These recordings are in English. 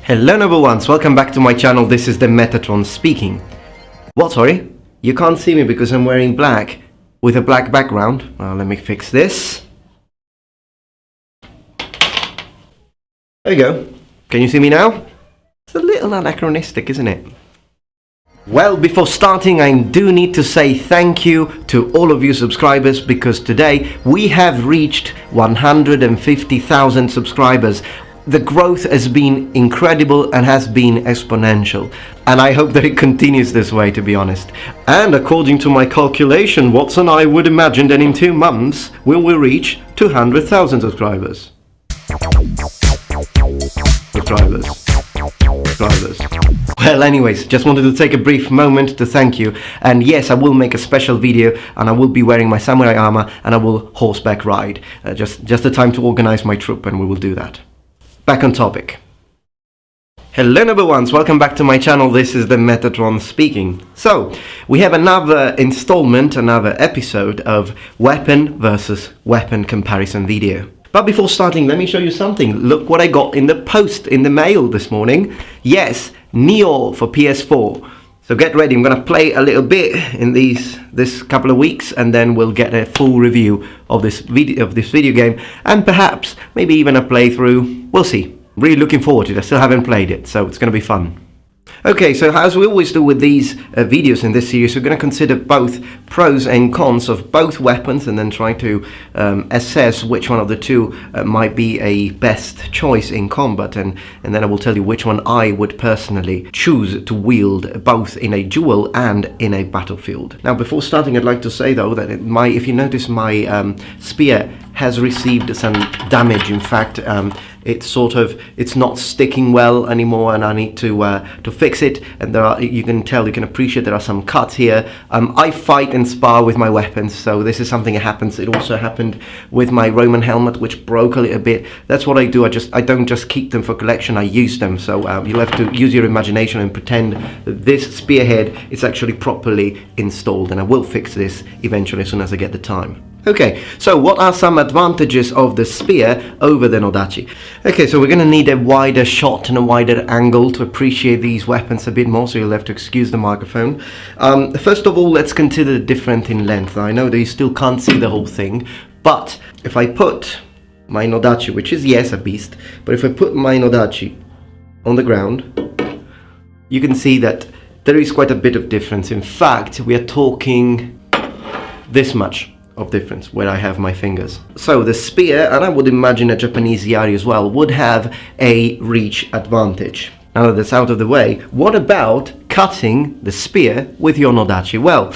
Hello number ones, welcome back to my channel. This is the Metatron speaking. What, sorry? You can't see me because I'm wearing black with a black background. Let me fix this. There you go. Can you see me now? It's a little anachronistic, isn't it? Well, before starting, I do need to say thank you to all of you subscribers, because today we have reached 150,000 subscribers. The growth has been incredible and has been exponential, and I hope that it continues this way, to be honest. And according to my calculation, Watson, I would imagine that in 2 months we will reach 200,000 subscribers. Well, anyways, just wanted to take a brief moment to thank you. And yes, I will make a special video, and I will be wearing my samurai armor, and I will horseback ride. Just the time to organize my troop, and we will do that. Back on topic. Hello number ones, welcome back to my channel. This is the Metatron speaking. So, we have another installment, another episode of weapon versus weapon comparison video. But before starting, let me show you something. Look what I got in the post, in the mail this morning. Yes, Nioh for PS4. So get ready, I'm gonna play a little bit in this couple of weeks, and then we'll get a full review of this video game, and perhaps maybe even a playthrough. We'll see. Really looking forward to it. I still haven't played it, so it's gonna be fun. Okay, so as we always do with these videos in this series, we're going to consider both pros and cons of both weapons, and then try to assess which one of the two might be a best choice in combat, and then I will tell you which one I would personally choose to wield both in a duel and in a battlefield. Now, before starting, I'd like to say though that if you notice, my spear has received some damage. In fact, it's not sticking well anymore, and I need to fix it. And you can appreciate there are some cuts here. I fight and spar with my weapons, so this is something that happens. It also happened with my Roman helmet, which broke a little bit. That's what I do. I don't just keep them for collection, I use them. So you'll have to use your imagination and pretend that this spearhead is actually properly installed, and I will fix this eventually as soon as I get the time. Okay, so what are some advantages of the spear over the Nodachi? Okay, so we're going to need a wider shot and a wider angle to appreciate these weapons a bit more, so you'll have to excuse the microphone. First of all, let's consider the difference in length. Now, I know that you still can't see the whole thing, but if I put my Nodachi, which is, yes, a beast, but if I put my Nodachi on the ground, you can see that there is quite a bit of difference. In fact, we are talking this much of difference where I have my fingers. So the spear, and I would imagine a Japanese yari as well, would have a reach advantage. Now that that's out of the way, what about cutting the spear with your Nodachi? Well,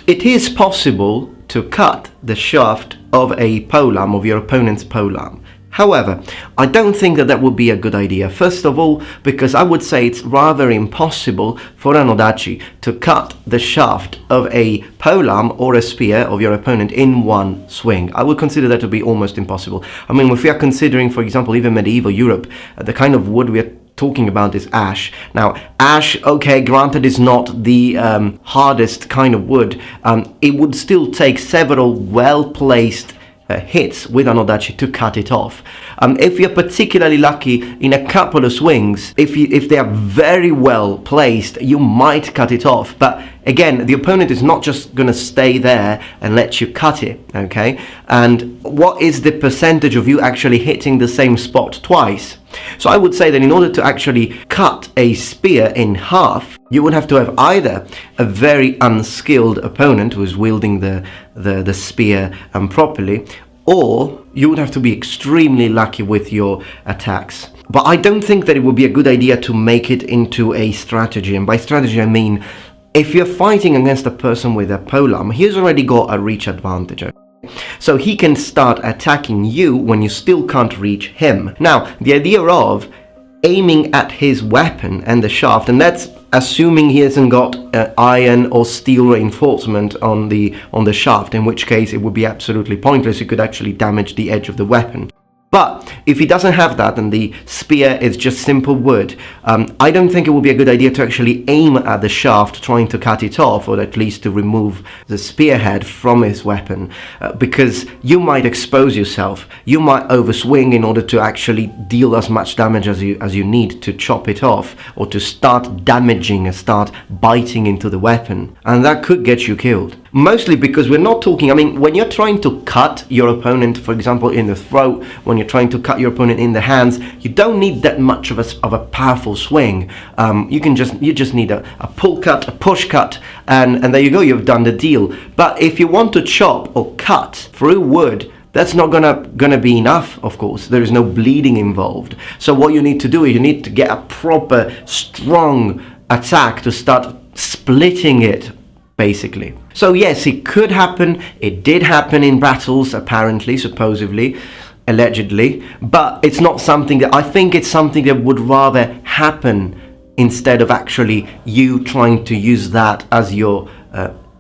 it is possible to cut the shaft of a polearm, of your opponent's polearm. However, I don't think that would be a good idea. First of all, because I would say it's rather impossible for a Nodachi to cut the shaft of a polearm or a spear of your opponent in one swing. I would consider that to be almost impossible. I mean, if we are considering, for example, even medieval Europe, the kind of wood we are talking about is ash. Now, ash, okay, granted, is not the hardest kind of wood. It would still take several well-placed hits with an Nodachi to cut it off. If you're particularly lucky in a couple of swings, if they are very well placed, you might cut it off. But again, the opponent is not just going to stay there and let you cut it, okay? And what is the percentage of you actually hitting the same spot twice? So I would say that in order to actually cut a spear in half, you would have to have either a very unskilled opponent who is wielding the spear properly, or you would have to be extremely lucky with your attacks. But I don't think that it would be a good idea to make it into a strategy. And by strategy, I mean, if you're fighting against a person with a polearm, he's already got a reach advantage. So he can start attacking you when you still can't reach him. Now, the idea of aiming at his weapon and the shaft, and that's assuming he hasn't got iron or steel reinforcement on the shaft, in which case it would be absolutely pointless. You could actually damage the edge of the weapon. But if he doesn't have that and the spear is just simple wood, I don't think it would be a good idea to actually aim at the shaft trying to cut it off, or at least to remove the spearhead from his weapon, because you might expose yourself. You might overswing in order to actually deal as much damage as you need to chop it off, or to start damaging and start biting into the weapon, and that could get you killed. Mostly because we're not talking, I mean, when you're trying to cut your opponent, for example, in the throat, when you're trying to cut your opponent in the hands, you don't need that much of a powerful swing. You just need a pull cut, a push cut, and there you go, you've done the deal. But if you want to chop or cut through wood, that's not gonna be enough, of course. There is no bleeding involved. So what you need to do is you need to get a proper, strong attack to start splitting it, basically. So yes, it could happen. It did happen in battles, apparently, supposedly, allegedly. But it's not something that, I think it's something that would rather happen instead of actually you trying to use that as your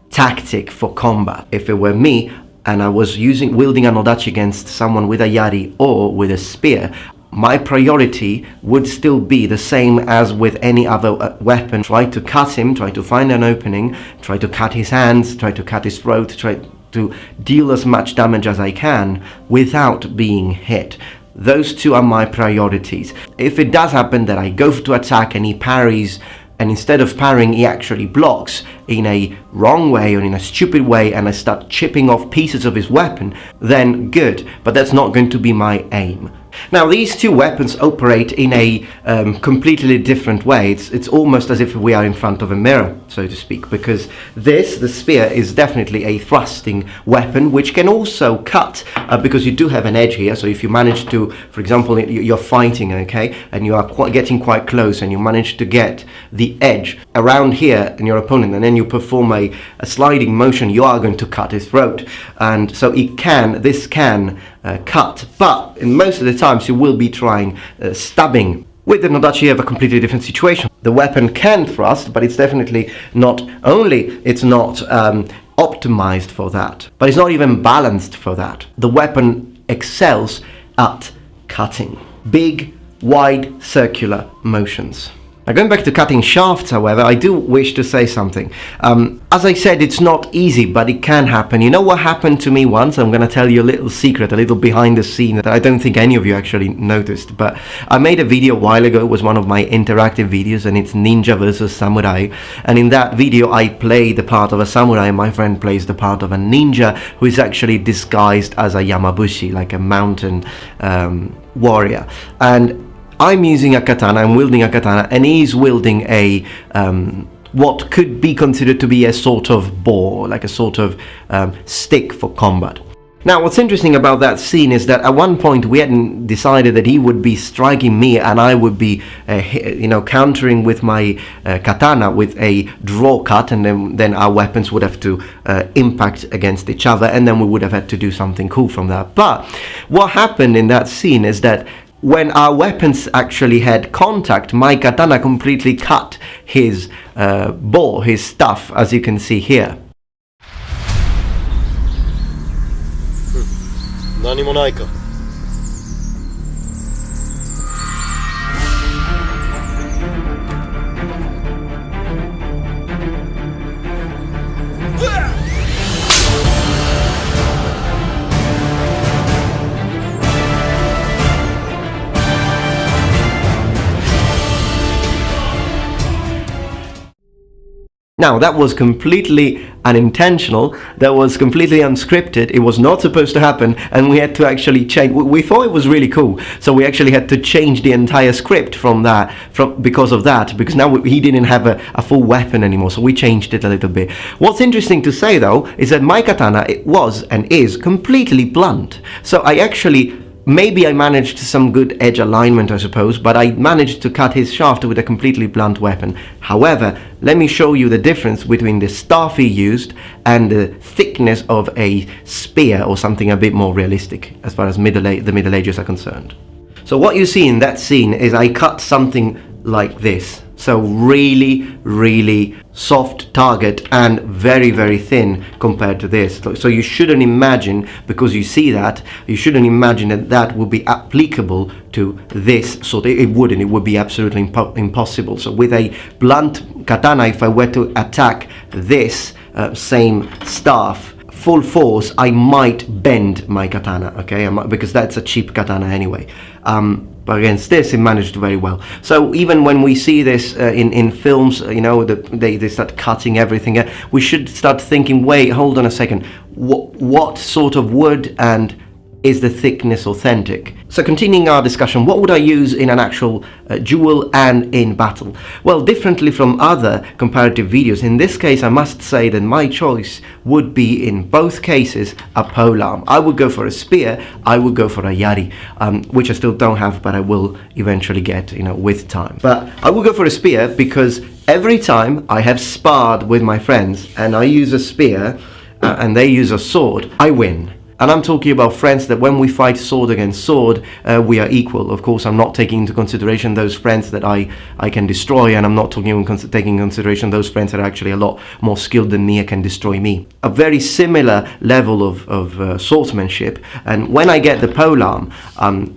tactic for combat. If it were me, and I was wielding an ōdachi against someone with a yari or with a spear, my priority would still be the same as with any other weapon. Try to cut him, try to find an opening, try to cut his hands, try to cut his throat, try to deal as much damage as I can without being hit. Those two are my priorities. If it does happen that I go to attack and he parries, and instead of parrying he actually blocks in a wrong way or in a stupid way, and I start chipping off pieces of his weapon, then good, but that's not going to be my aim. Now, these two weapons operate in a completely different way. It's almost as if we are in front of a mirror, so to speak, because the spear is definitely a thrusting weapon, which can also cut, because you do have an edge here. So if you manage to, for example, you're fighting, okay, and you are getting quite close, and you manage to get the edge around here in your opponent, and then you perform a sliding motion, you are going to cut his throat. And so this can cut, but in most of the times you will be trying stabbing. With the Nodachi you have a completely different situation. The weapon can thrust, but it's definitely not optimized for that, but it's not even balanced for that. The weapon excels at cutting big, wide, circular motions. Now, going back to cutting shafts, however, I do wish to say something. As I said, it's not easy, but it can happen. You know what happened to me once? I'm going to tell you a little secret, a little behind the scene that I don't think any of you actually noticed. But I made a video a while ago. It was one of my interactive videos, and it's Ninja versus Samurai. And in that video, I play the part of a samurai, and my friend plays the part of a ninja who is actually disguised as a Yamabushi, like a mountain warrior. And I'm using a katana, I'm wielding a katana, and he's wielding a what could be considered to be a sort of bow, like a sort of stick for combat. Now, what's interesting about that scene is that at one point we hadn't decided that he would be striking me and I would be, countering with my katana with a draw cut, and then our weapons would have to impact against each other, and then we would have had to do something cool from that. But what happened in that scene is that when our weapons actually had contact, my katana completely cut his bow, his stuff, as you can see here. 何もないか。Now, that was completely unintentional, that was completely unscripted, it was not supposed to happen, and we had to actually change. We thought it was really cool, so we actually had to change the entire script because of that, because now he didn't have a full weapon anymore, so we changed it a little bit. What's interesting to say, though, is that my katana, it was and is completely blunt, so maybe I managed some good edge alignment, I suppose, but I managed to cut his shaft with a completely blunt weapon. However, let me show you the difference between the staff he used and the thickness of a spear, or something a bit more realistic as far as the Middle Ages are concerned. So what you see in that scene is I cut something like this. So really soft target and very thin compared to this. So you shouldn't imagine, because you see that, you shouldn't imagine that that would be applicable to this. So it wouldn't. It would be absolutely impossible. So with a blunt katana, if I were to attack this same staff full force, I might bend my katana, okay? Because that's a cheap katana anyway. But against this, it managed very well. So even when we see this in films, you know, they start cutting everything. We should start thinking, wait, hold on a second. What sort of wood and is the thickness authentic? So continuing our discussion, what would I use in an actual duel and in battle? Well, differently from other comparative videos, in this case I must say that my choice would be in both cases a polearm. I would go for a spear, I would go for a yari, which I still don't have, but I will eventually get, you know, with time. But I would go for a spear because every time I have sparred with my friends and I use a spear and they use a sword, I win. And I'm talking about friends that when we fight sword against sword, we are equal. Of course, I'm not taking into consideration those friends that I can destroy, and I'm not taking into consideration those friends that are actually a lot more skilled than me and can destroy me. A very similar level of swordsmanship, and when I get the polearm,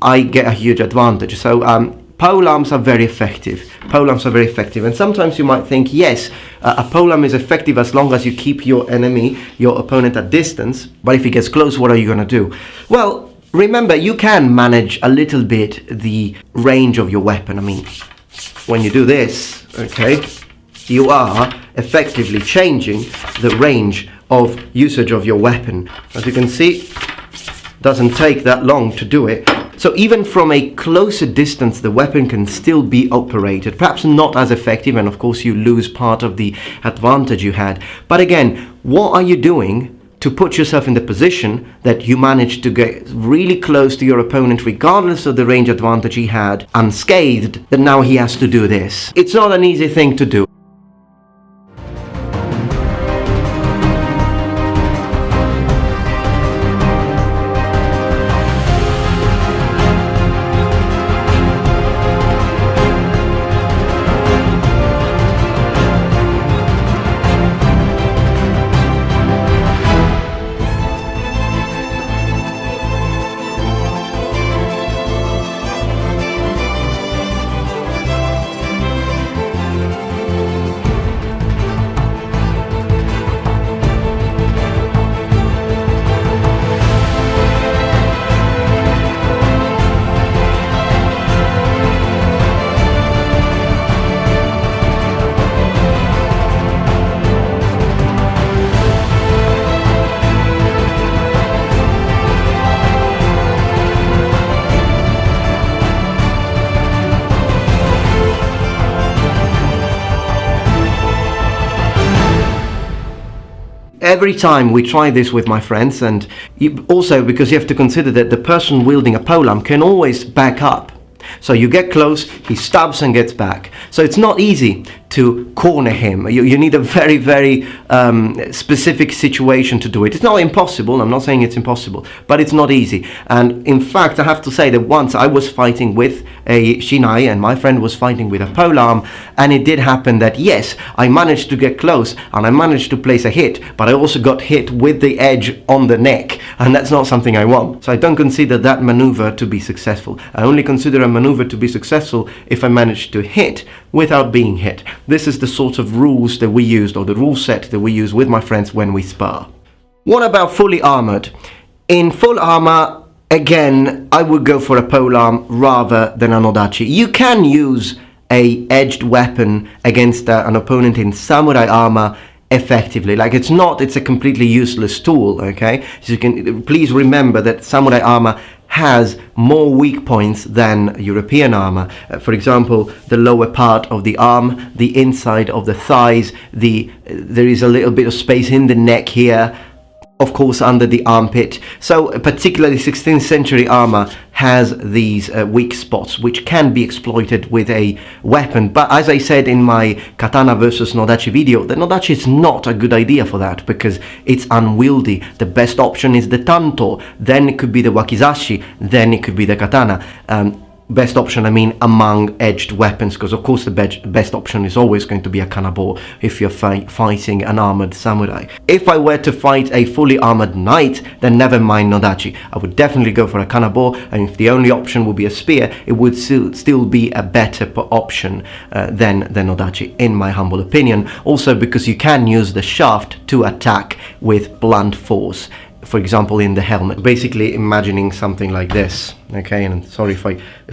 I get a huge advantage. So polearms are very effective. Polearms are very effective, and sometimes you might think, yes, a polearm is effective as long as you keep your enemy, your opponent, at distance, but if he gets close, what are you going to do? Well, remember, you can manage a little bit the range of your weapon. I mean, when you do this, okay, you are effectively changing the range of usage of your weapon. As you can see, doesn't take that long to do it. So even from a closer distance, the weapon can still be operated. Perhaps not as effective, and of course you lose part of the advantage you had. But again, what are you doing to put yourself in the position that you manage to get really close to your opponent, regardless of the range advantage he had, unscathed, that now he has to do this? It's not an easy thing to do. Every time we try this with my friends, and also because you have to consider that the person wielding a polearm can always back up. So you get close, he stabs and gets back. So it's not easy to corner him. You need a very specific situation to do it. It's not impossible, I'm not saying it's impossible, but it's not easy. And in fact, I have to say that once I was fighting with a shinai and my friend was fighting with a polearm, and it did happen that yes, I managed to get close and I managed to place a hit, but I also got hit with the edge on the neck, and that's not something I want. So I don't consider that maneuver to be successful. I only consider a maneuver to be successful if I manage to hit without being hit. This is the sort of rules that we used, or the rule set that we use with my friends when we spar. What about fully armored? In full armor, again, I would go for a polearm rather than an ōdachi. You can use a edged weapon against an opponent in samurai armor effectively. Like, it's a completely useless tool, okay? So you can please remember that samurai armor has more weak points than European armor. For example, the lower part of the arm, the inside of the thighs, there is a little bit of space in the neck here, of course under the armpit. So particularly 16th century armor has these weak spots which can be exploited with a weapon. But as I said in my katana versus Nodachi video, the Nodachi is not a good idea for that because it's unwieldy. The best option is the tanto, then it could be the wakizashi, then it could be the katana. best option, I mean, among edged weapons, because of course the best option is always going to be a kanabo if you're fighting an armored samurai. If I were to fight a fully armored knight, then never mind Nodachi. I would definitely go for a kanabo, and if the only option would be a spear, it would still be a better option than the Nodachi, in my humble opinion. Also because you can use the shaft to attack with blunt force. For example, in the helmet, basically imagining something like this, okay? And sorry if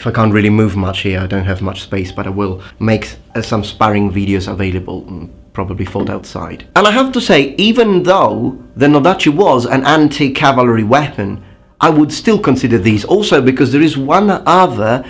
I can't really move much here, I don't have much space, but I will make some sparring videos available, probably fought outside. And I have to say, even though the Nodachi was an anti-cavalry weapon, I would still consider these, also because there is one other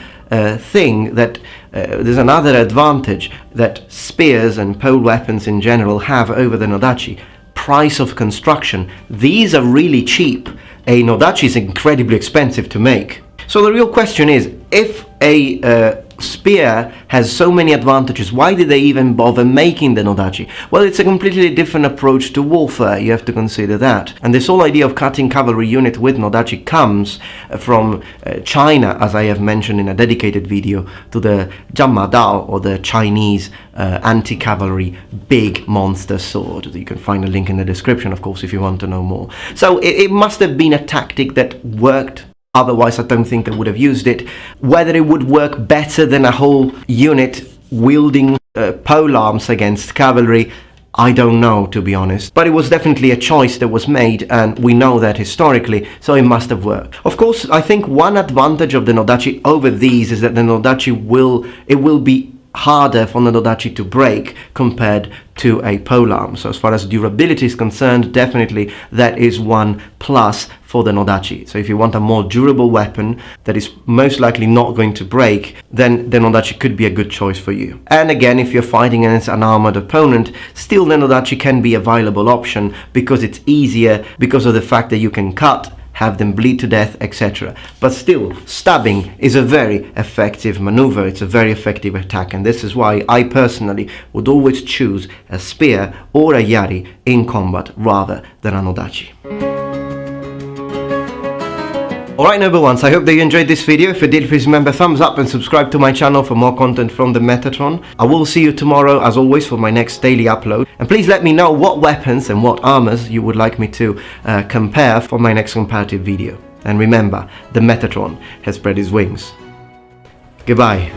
thing that there's another advantage that spears and pole weapons in general have over the Nodachi. Price of construction. These are really cheap. A Nodachi is incredibly expensive to make. So the real question is, if a spear has so many advantages, why did they even bother making the Nodachi? Well, it's a completely different approach to warfare, you have to consider that. And this whole idea of cutting cavalry unit with Nodachi comes from China, as I have mentioned in a dedicated video, to the Dao, or the Chinese anti-cavalry big monster sword. You can find a link in the description, of course, if you want to know more. So it must have been a tactic that worked. Otherwise, I don't think they would have used it. Whether it would work better than a whole unit wielding pole arms against cavalry, I don't know, to be honest. But it was definitely a choice that was made, and we know that historically, so it must have worked. Of course, I think one advantage of the Nodachi over these is that the Nodachi will be harder for the Nodachi to break compared to a polearm. So as far as durability is concerned, definitely that is one plus for the Nodachi. So if you want a more durable weapon that is most likely not going to break, then the Nodachi could be a good choice for you. And again, if you're fighting against an armored opponent, still the Nodachi can be a viable option because it's easier, because of the fact that you can cut, have them bleed to death, etc. But still, stabbing is a very effective maneuver, it's a very effective attack, and this is why I personally would always choose a spear or a yari in combat rather than a Nodachi. Alright, noble ones, I hope that you enjoyed this video. If you did, please remember thumbs up and subscribe to my channel for more content from the Metatron. I will see you tomorrow, as always, for my next daily upload. And please let me know what weapons and what armors you would like me to compare for my next comparative video. And remember, the Metatron has spread his wings. Goodbye.